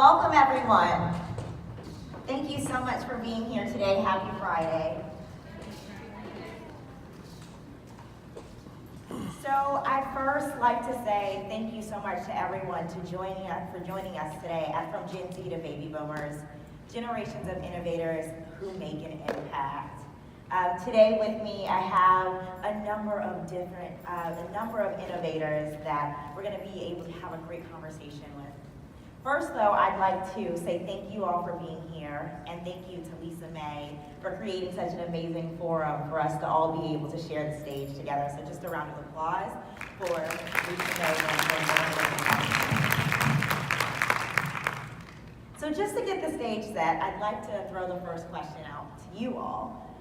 Welcome, everyone. Thank you so much for being here today. Happy Friday. So I'd first like to say thank you so much to everyone for joining us today from Gen Z to Baby Boomers, generations of innovators who make an impact. Today with me, I have a number of innovators that we're going to be able to have a great conversation with. First, though, I'd like to say thank you all for being here, and thank you to Lisa May for creating such an amazing forum for us to all be able to share the stage together. So just a round of applause for Lisa May. So just to get the stage set, I'd like to throw the first question out to you all.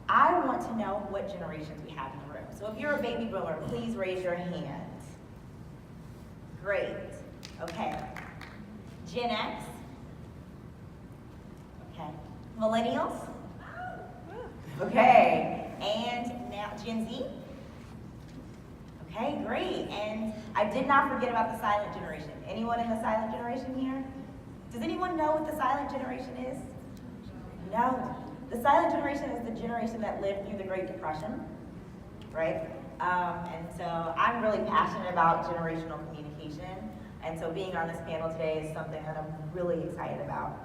I want to know what generations we have in the room. So if you're a baby boomer, please raise your hand. Great. Okay. Gen X? Okay. Millennials? Okay. And now Gen Z? Okay, great. And I did not forget about the silent generation. Anyone in the silent generation here? Does anyone know what the silent generation is? No. The silent generation is the generation that lived through the Great Depression, right? And so I'm really passionate about generational communication. And so being on this panel today is something that I'm really excited about.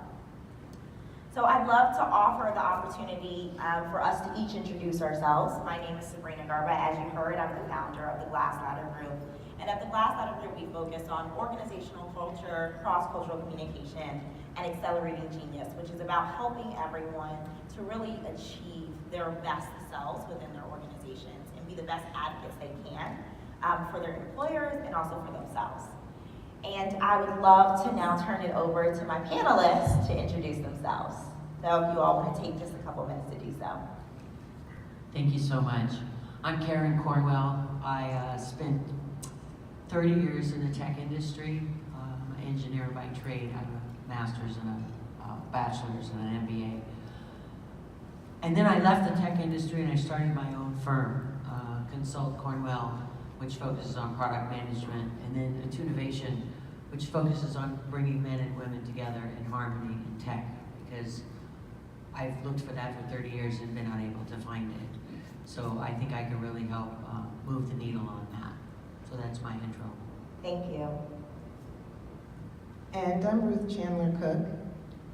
So I'd love to offer the opportunity for us to each introduce ourselves. My name is Sabrina Garba. As you heard, I'm the founder of the Glass Ladder Group. And at the Glass Ladder Group, we focus on organizational culture, cross-cultural communication, and accelerating genius, which is about helping everyone to really achieve their best selves within their organizations and be the best advocates they can for their employers and also for themselves. And I would love to now turn it over to my panelists to introduce themselves. So if you all want to take just a couple minutes to do so. Thank you so much. I'm Karen Cornwell. I spent 30 years in the tech industry. I'm an engineer by trade. I have a master's and a bachelor's and an MBA. And then I left the tech industry and I started my own firm, Consult Cornwell, which focuses on product management, and then Attunivation, which focuses on bringing men and women together in harmony in tech, because I've looked for that for 30 years and been unable to find it. So I think I can really help move the needle on that. So that's my intro. Thank you. And I'm Ruth Chandler Cook.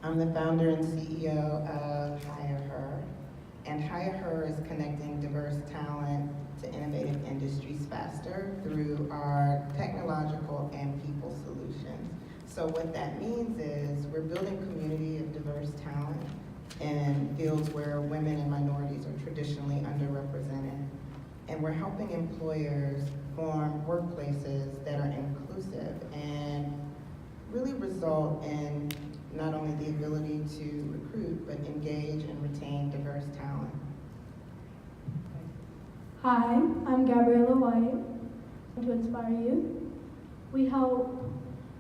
I'm the founder and CEO of HireHer. And HireHer is connecting diverse talent to innovative industries faster through our technological and people solutions. So what that means is we're building community of diverse talent in fields where women and minorities are traditionally underrepresented. And we're helping employers form workplaces that are inclusive and really result in not only the ability to recruit, but engage and retain diverse talent. Hi, I'm Gabriella White. To inspire you, we help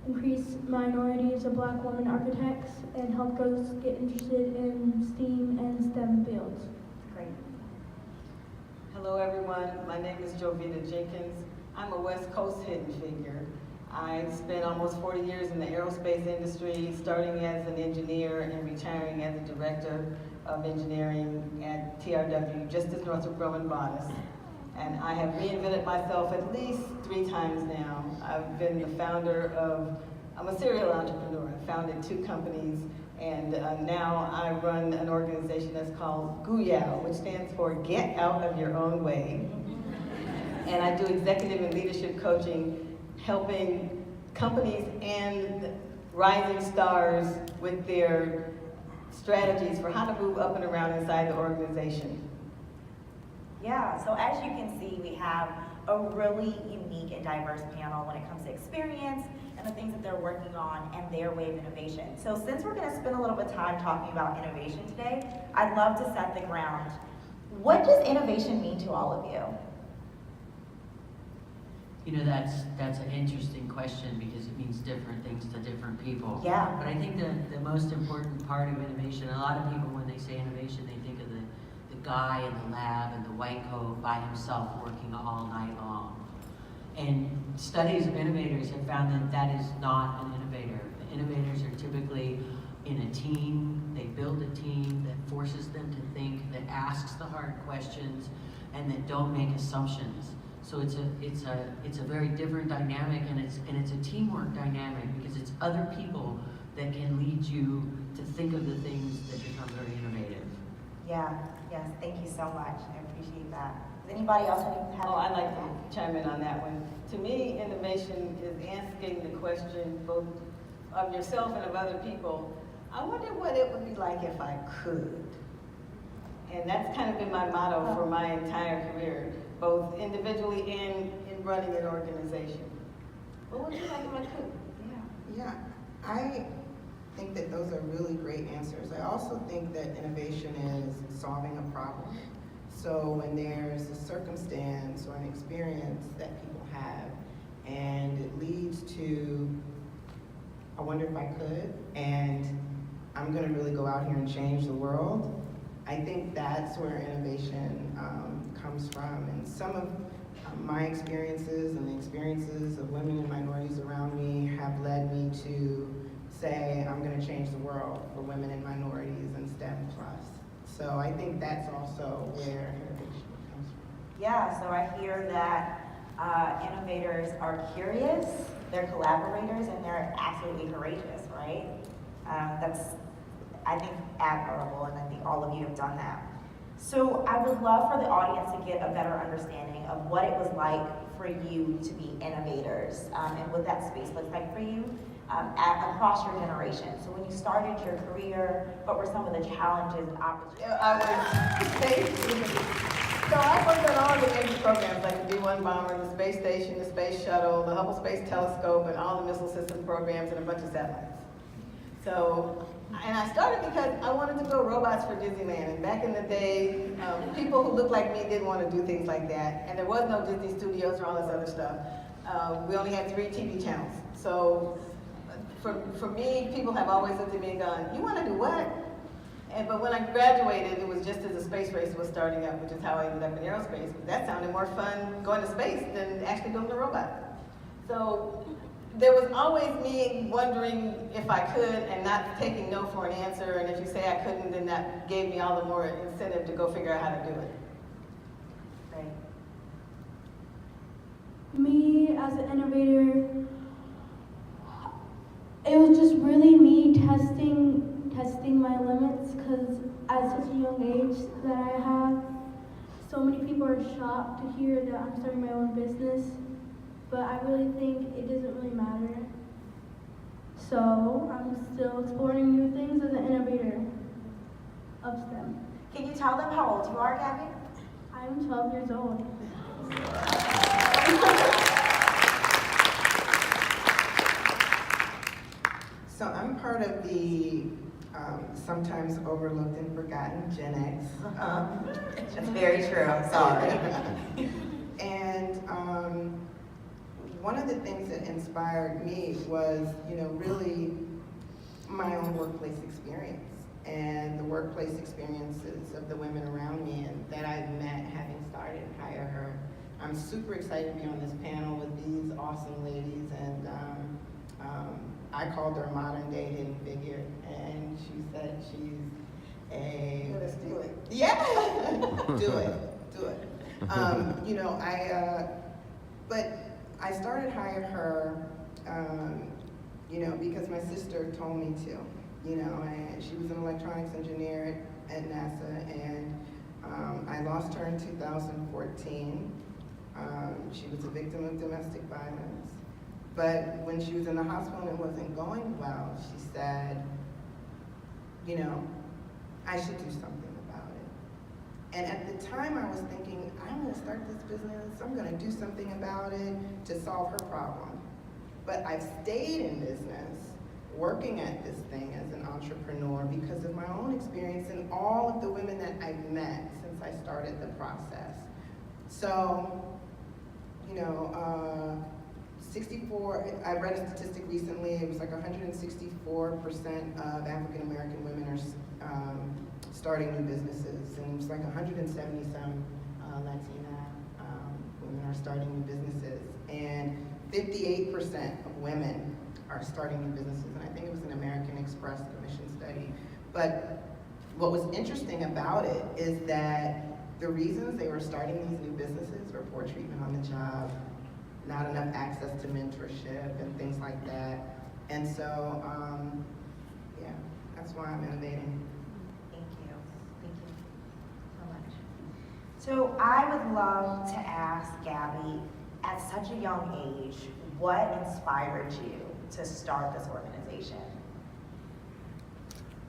increase minorities of Black women architects and help those get interested in STEAM and STEM fields. Great. Hello everyone, my name is Jovita Jenkins. I'm a West Coast hidden figure. I spent almost 40 years in the aerospace industry, starting as an engineer and retiring as a director of engineering at TRW, just as north of Roman Bodice. And I have reinvented myself at least 3 times now. I've been the founder of, I'm a serial entrepreneur. I founded 2 companies, and now I run an organization that's called GUYAO, which stands for Get Out of Your Own Way. And I do executive and leadership coaching, helping companies and rising stars with their strategies for how to move up and around inside the organization. Yeah, so as you can see, we have a really unique and diverse panel when it comes to experience and the things that they're working on and their way of innovation. So since we're going to spend a little bit of time talking about innovation today, I'd love to set the ground. What does innovation mean to all of you? You know, that's an interesting question because it means different things to different people. Yeah. But I think the most important part of innovation, a lot of people when they say innovation, they think of the guy in the lab in the white coat by himself working all night long. And studies of innovators have found that that is not an innovator. innovators are typically in a team. They build a team that forces them to think, that asks the hard questions, and that don't make assumptions. So it's a very different dynamic, and it's a teamwork dynamic, because it's other people that can lead you to think of the things that become very innovative. Yeah, yes, thank you so much. I appreciate that. Does anybody else have? Oh, I'd like to chime in on that one. To me, innovation is asking the question both of yourself and of other people, I wonder what it would be like if I could. And that's kind of been my motto for my entire career, both individually and in running an organization. What would it be like if I could? Yeah, I think that those are really great answers. I also think that innovation is solving a problem. So when there's a circumstance or an experience that people have, and it leads to, I wonder if I could, and I'm gonna really go out here and change the world, I think that's where innovation comes from. And some of my experiences and the experiences of women and minorities around me have led me to say, I'm gonna change the world for women and minorities and STEM plus. So I think that's also where innovation comes from. Yeah, so I hear that innovators are curious, they're collaborators, and they're absolutely courageous, right? That's, I think, admirable, and I think all of you have done that. So I would love for the audience to get a better understanding of what it was like for you to be innovators, and what that space looks like for you across your generation. So when you started your career, what were some of the challenges and opportunities? So I worked on all the major programs, like the B-1 bomber, the space station, the space shuttle, the Hubble Space Telescope, and all the missile system programs, and a bunch of satellites. So, and I started because I wanted to build robots for Disneyland. And back in the day, people who looked like me didn't want to do things like that. And there was no Disney Studios or all this other stuff. We only had 3 TV channels. So for me, people have always looked at me and gone, you want to do what? But when I graduated, it was just as the space race was starting up, which is how I ended up in aerospace. That sounded more fun going to space than actually building a robot. So there was always me wondering if I could and not taking no for an answer. And if you say I couldn't, then that gave me all the more incentive to go figure out how to do it. Right. Me, as an innovator, it was just really me testing my limits, because at such a young age that I have, so many people are shocked to hear that I'm starting my own business, but I really think it doesn't really matter. So I'm still exploring new things as an innovator of STEM. Can you tell them how old you are, Gabby? I'm 12 years old. So I'm part of the sometimes overlooked and forgotten Gen X. That's very true, I'm sorry. And one of the things that inspired me was, really my own workplace experience and the workplace experiences of the women around me and that I've met having started HireHer. I'm super excited to be on this panel with these awesome ladies, and I called her modern day hidden figure, and she said she's a... Let's do it. Yeah, do it. But I started HireHer, because my sister told me to, and she was an electronics engineer at NASA, and I lost her in 2014. She was a victim of domestic violence. But when she was in the hospital and it wasn't going well, she said, I should do something about it. And at the time I was thinking, I'm gonna start this business, I'm gonna do something about it to solve her problem. But I've stayed in business, working at this thing as an entrepreneur because of my own experience and all of the women that I've met since I started the process. So, I read a statistic recently, it was like 164% of African American women are starting new businesses, and it was like 170 some Latina women are starting new businesses. And 58% of women are starting new businesses, and I think it was an American Express Commission study. But what was interesting about it is that the reasons they were starting these new businesses were poor treatment on the job, not enough access to mentorship and things like that. And so, yeah, that's why I'm innovating. Thank you so much. So I would love to ask Gabby, at such a young age, what inspired you to start this organization?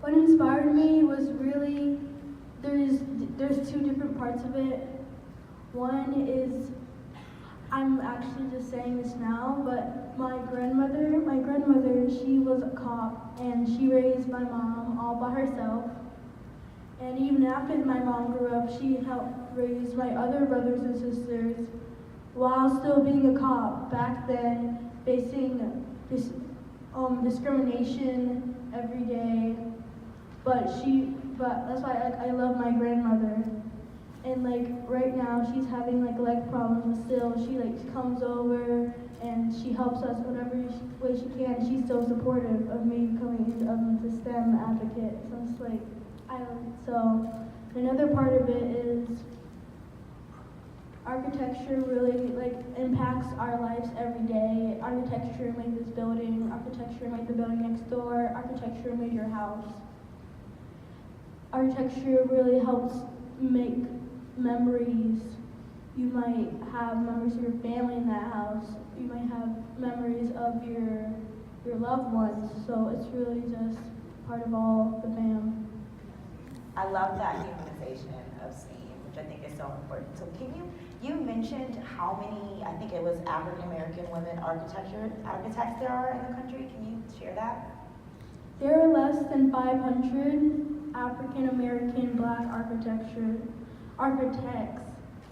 What inspired me was really, there's two different parts of it. One is, I'm actually just saying this now, but my grandmother, she was a cop, and she raised my mom all by herself. And even after my mom grew up, she helped raise my other brothers and sisters while still being a cop. Back then, facing this discrimination every day. But that's why I love my grandmother. And right now she's having leg problems, but still she comes over and she helps us whatever way she can. She's so supportive of me becoming the STEM advocate. So I'm just so another part of it is architecture really impacts our lives every day. Architecture made this building, architecture made the building next door, architecture made your house. Architecture really helps make memories. You might have memories of your family in that house. You might have memories of your loved ones. So it's really just part of all the fam. I love that humanization of STEAM, which I think is so important. So you mentioned how many, I think it was African-American women architects there are in the country. Can you share that? There are less than 500 African-American Black architects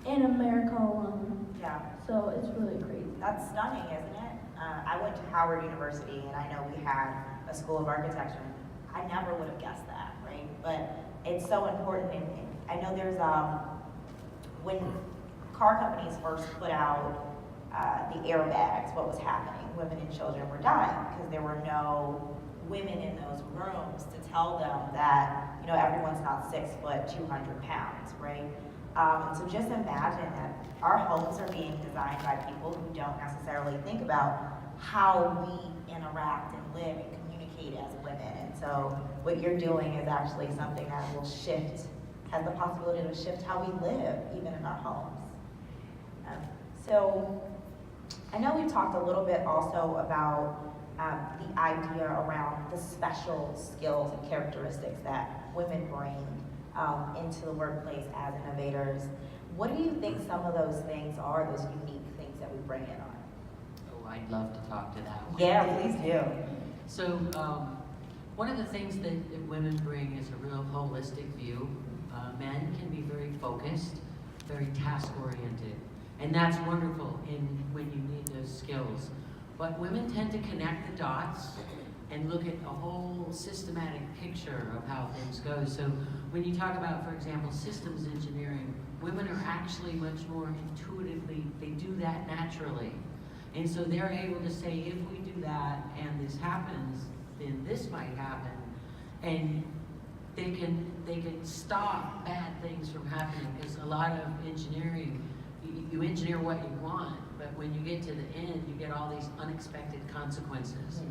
in America alone. Yeah. So it's really crazy. That's stunning, isn't it? I went to Howard University, and I know we had a school of architecture. I never would have guessed that, right? But it's so important. And I know there's, when car companies first put out the airbags, what was happening? Women and children were dying because there were no women in those rooms to tell them that, everyone's not 6 foot, 200 pounds, right? So just imagine that our homes are being designed by people who don't necessarily think about how we interact and live and communicate as women. And so what you're doing is actually something that will shift, has the possibility to shift how we live, even in our homes. So I know we talked a little bit also about the idea around the special skills and characteristics that women bring into the workplace as innovators. What do you think some of those things are, those unique things that we bring in on? Oh, I'd love to talk to that one. Yeah, please do. So, one of the things that women bring is a real holistic view. Men can be very focused, very task-oriented, and that's wonderful when you need those skills. But women tend to connect the dots and look at a whole systematic picture of how things go. So when you talk about, for example, systems engineering, women are actually much more intuitively, they do that naturally. And so they're able to say, if we do that and this happens, then this might happen. And they can stop bad things from happening, because a lot of engineering, you engineer what you want, but when you get to the end, you get all these unexpected consequences.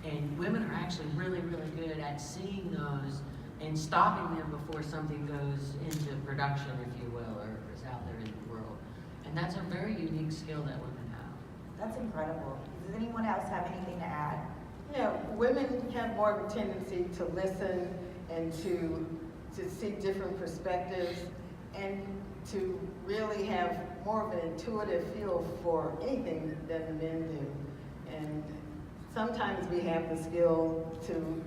And women are actually really, really good at seeing those and stopping them before something goes into production, if you will, or is out there in the world. And that's a very unique skill that women have. That's incredible. Does anyone else have anything to add? Yeah, women have more of a tendency to listen and to see different perspectives and to really have more of an intuitive feel for anything than the men do. And sometimes we have the skill to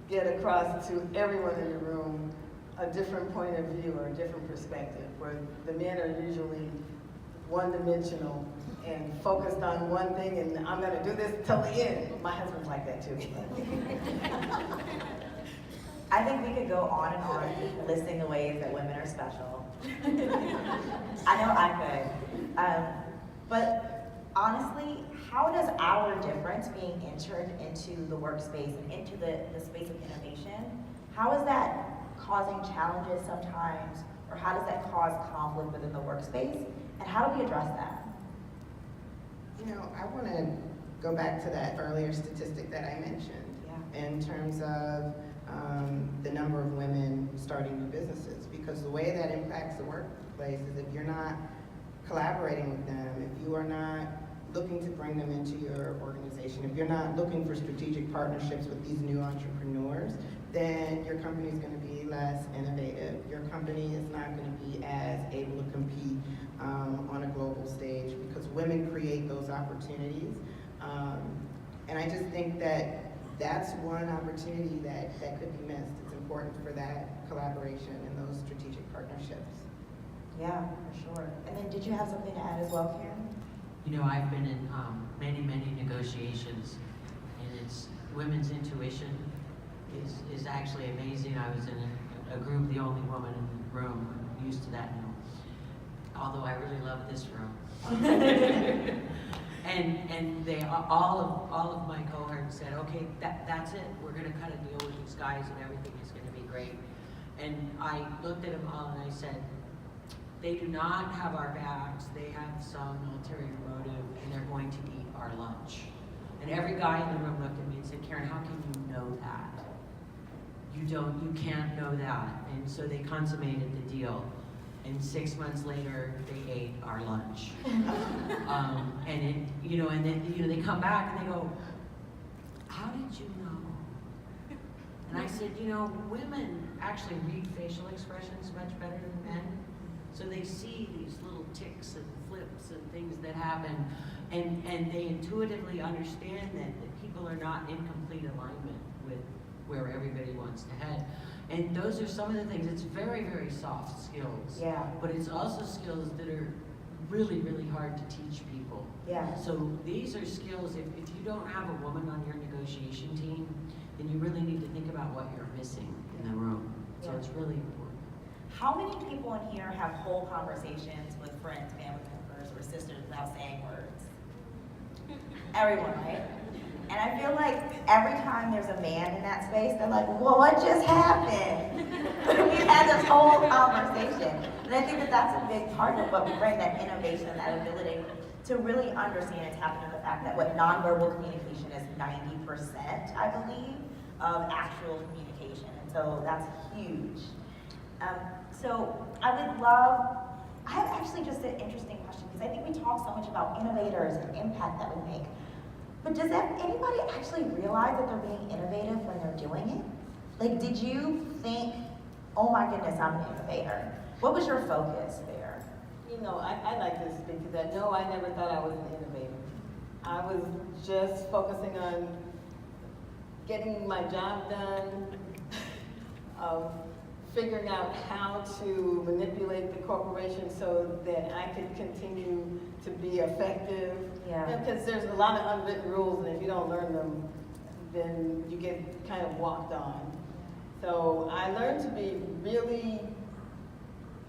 get across to everyone in the room a different point of view or a different perspective, where the men are usually one-dimensional and focused on one thing, and I'm going to do this till the end. My husband's like that too. I think we could go on and on listing the ways that women are special. I know I could. But honestly, how does our difference being entered into the workspace and into the space of innovation, how is that causing challenges sometimes, or how does that cause conflict within the workspace, and how do we address that? You know, I want to go back to that earlier statistic that I mentioned in terms of the number of women starting new businesses, because the way that impacts the workplace is if you're not collaborating with them, if you are not looking to bring them into your organization, if you're not looking for strategic partnerships with these new entrepreneurs, then your company is going to be less innovative. Your company is not going to be as able to compete on a global stage, because women create those opportunities. And I just think that that's one opportunity that could be missed. It's important for that collaboration and those strategic partnerships. Yeah, for sure. And then did you have something to add as well, Karen? You know, I've been in many negotiations, and it's women's intuition is actually amazing. I was in a group, the only woman in the room. I'm used to that now, although I really love this room. And they all of my cohorts said, okay, that's it. We're going to cut a deal with these guys, and everything is going to be great. And I looked at them all and I said, they do not have our backs. They have some ulterior motive, and they're going to eat our lunch. And every guy in the room looked at me and said, Karen, how can you know that? You can't know that. And so they consummated the deal. And 6 months later, they ate our lunch. And then they come back and they go, how did you know? And I said, women actually read facial expressions much better than men. So they see these little ticks and flips and things that happen, and they intuitively understand that people are not in complete alignment with where everybody wants to head. And those are some of the things. It's very, very soft skills. Yeah. But it's also skills that are really, really hard to teach people. Yeah. So these are skills, if you don't have a woman on your negotiation team, then you really need to think about what you're missing in the room. So Yeah. it's really important. How many people in here have whole conversations with friends, family members, or sisters without saying words? Everyone, right? And I feel like every time there's a man in that space, they're like, well, what just happened? We've had this whole conversation. And I think that that's a big part of what we bring, that innovation, that ability to really understand and tap into the fact that what nonverbal communication is 90%, I believe, of actual communication. And so that's huge. So I have actually just an interesting question, because I think we talk so much about innovators and impact that we make. But does anybody actually realize that they're being innovative when they're doing it? Like, did you think, oh my goodness, I'm an innovator? What was your focus there? I like to speak to that. No, I never thought I was an innovator. I was just focusing on getting my job done, figuring out how to manipulate the corporation so that I could continue to be effective. Yeah. Because there's a lot of unwritten rules, and if you don't learn them, then you get kind of walked on. So I learned to be really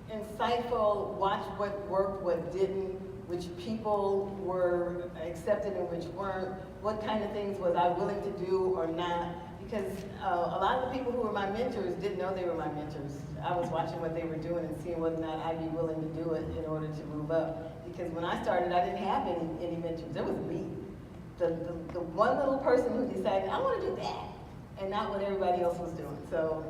insightful, watch what worked, what didn't, which people were accepted and which weren't, what kind of things was I willing to do or not. Because a lot of the people who were my mentors didn't know they were my mentors. I was watching what they were doing and seeing whether or not I'd be willing to do it in order to move up. Because when I started, I didn't have any mentors. It was me. The one little person who decided, I want to do that, and not what everybody else was doing. So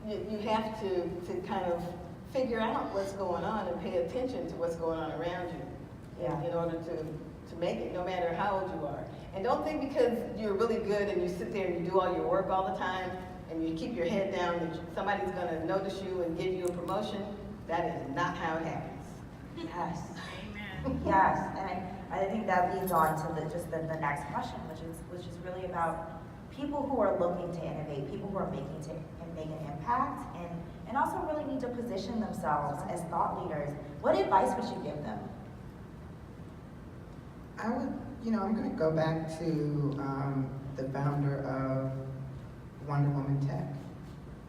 you have to kind of figure out what's going on and pay attention to what's going on around you in order to make it, no matter how old you are. And don't think because you're really good and you sit there and you do all your work all the time and you keep your head down that somebody's going to notice you and give you a promotion. That is not how it happens. Yes. Amen. Yes, and I think that leads on to the next question, which is really about people who are looking to innovate, people who are making an impact, and also really need to position themselves as thought leaders. What advice would you give them? I'm going to go back to the founder of Wonder Woman Tech,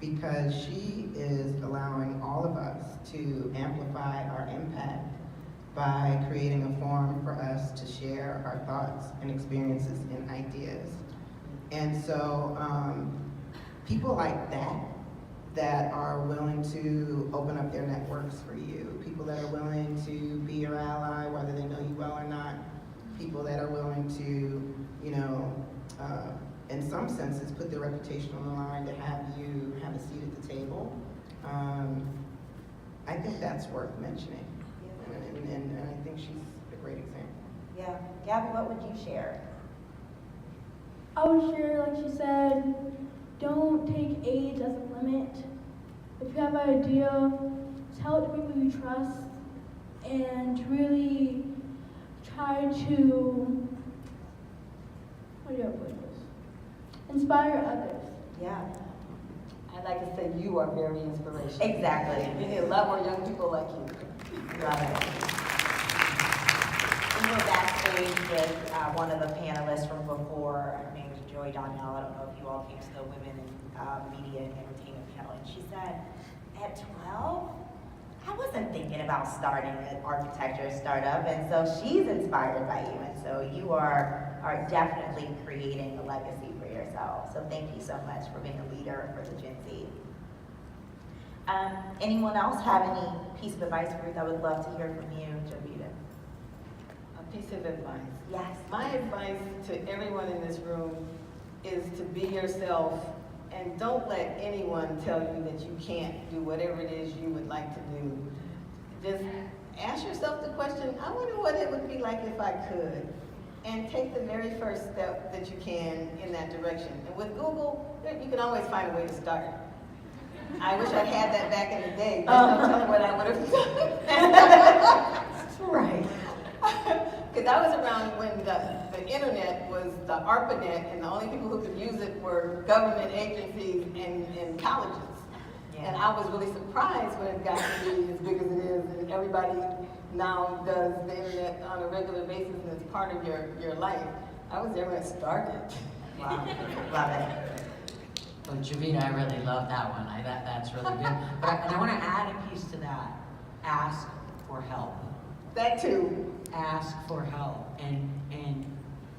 because she is allowing all of us to amplify our impact by creating a forum for us to share our thoughts and experiences and ideas. And so people like that are willing to open up their networks for you, people that are willing to be your ally whether they know you well or not, people that are willing to, in some senses, put their reputation on the line to have you have a seat at the table. I think that's worth mentioning, and I think she's a great example. Yeah. Gabby, what would you share? I would share, like she said, don't take age as a limit. If you have an idea, tell it to people you trust, and really try to, how do I put this? Inspire others. Yeah. I'd like to say you are very inspirational. Exactly. We need a lot more young people like you. Love it. We were backstage with one of the panelists from before. Her name is Joy Donnell. I don't know if you all came to the Women in Media and Entertainment panel. And she said, at 12, I wasn't thinking about starting an architecture startup. And so she's inspired by you. And so you are definitely creating a legacy for yourself. So thank you so much for being a leader for the Gen Z. Anyone else have any piece of advice, Ruth? I would love to hear from you, Jovita. A piece of advice. Yes. My advice to everyone in this room is to be yourself, and don't let anyone tell you that you can't do whatever it is you would like to do. Just ask yourself the question, I wonder what it would be like if I could. And take the very first step that you can in that direction. And with Google, you can always find a way to start. I wish I'd had that back in the day. There's no telling what I would have done. Right. Because I was around when the internet was the ARPANET, and the only people who could use it were government agencies and colleges. Yeah. And I was really surprised when it got to be as big as it is, and everybody now does the internet on a regular basis, and it's part of your life. I was there when it started. Wow. Love it. Well, Jovita, I really love that one. That's really good. And I want to add a piece to that. Ask for help. That too. Ask for help. And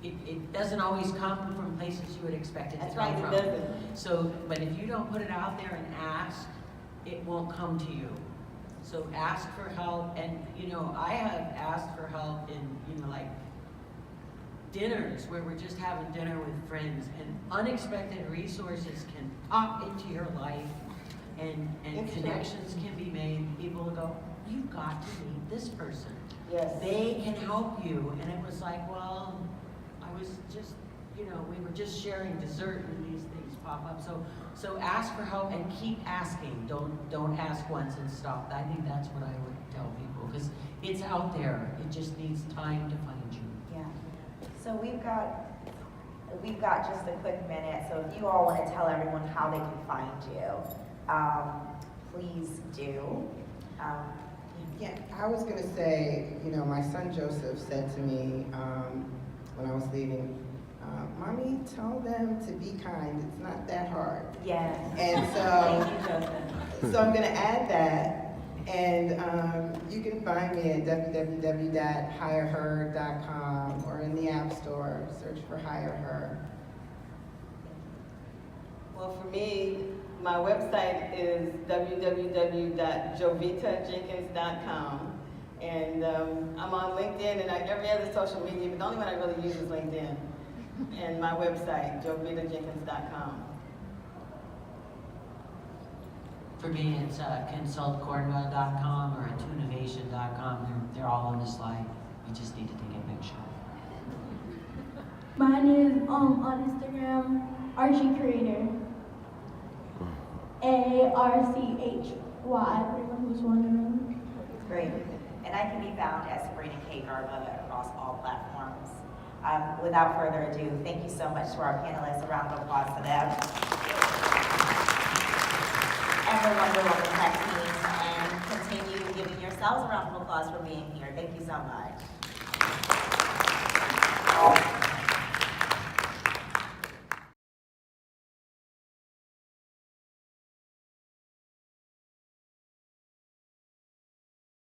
it doesn't always come from places you would expect it to That's come right, from. it doesn't. So, but if you don't put it out there and ask, it won't come to you. So ask for help. And, I have asked for help in, like, dinners where we're just having dinner with friends, and unexpected resources can pop into your life, and connections can be made. People will go, you've got to meet this person. Yes. They can help you. And it was like, well, I was just, we were just sharing dessert and these things pop up. So ask for help and keep asking. Don't ask once and stop. I think that's what I would tell people, because it's out there. It just needs time to find you. Yeah. So we've got just a quick minute. So if you all want to tell everyone how they can find you, please do. Yeah, I was going to say, my son Joseph said to me when I was leaving, Mommy, tell them to be kind. It's not that hard. Yes. And Thank you, Joseph. so I'm going to add that. And you can find me at www.hireher.com or in the App Store, search for HireHer. Well, for me, my website is www.jovitajenkins.com. And I'm on LinkedIn and every other social media, but the only one I really use is LinkedIn. And my website, jovitajenkins.com. For me, it's consultcornwell.com or attuneovation.com. They're all on the slide. You just need to take a picture. Mine is on Instagram, Archie Creator. ARCHY, for anyone who's wondering. Great. And I can be found as Sabrina K. Garba across all platforms. Without further ado, thank you so much to our panelists. A round of applause for them. Everyone will on the tech team, and continue giving yourselves a round of applause for being here. Thank you so much.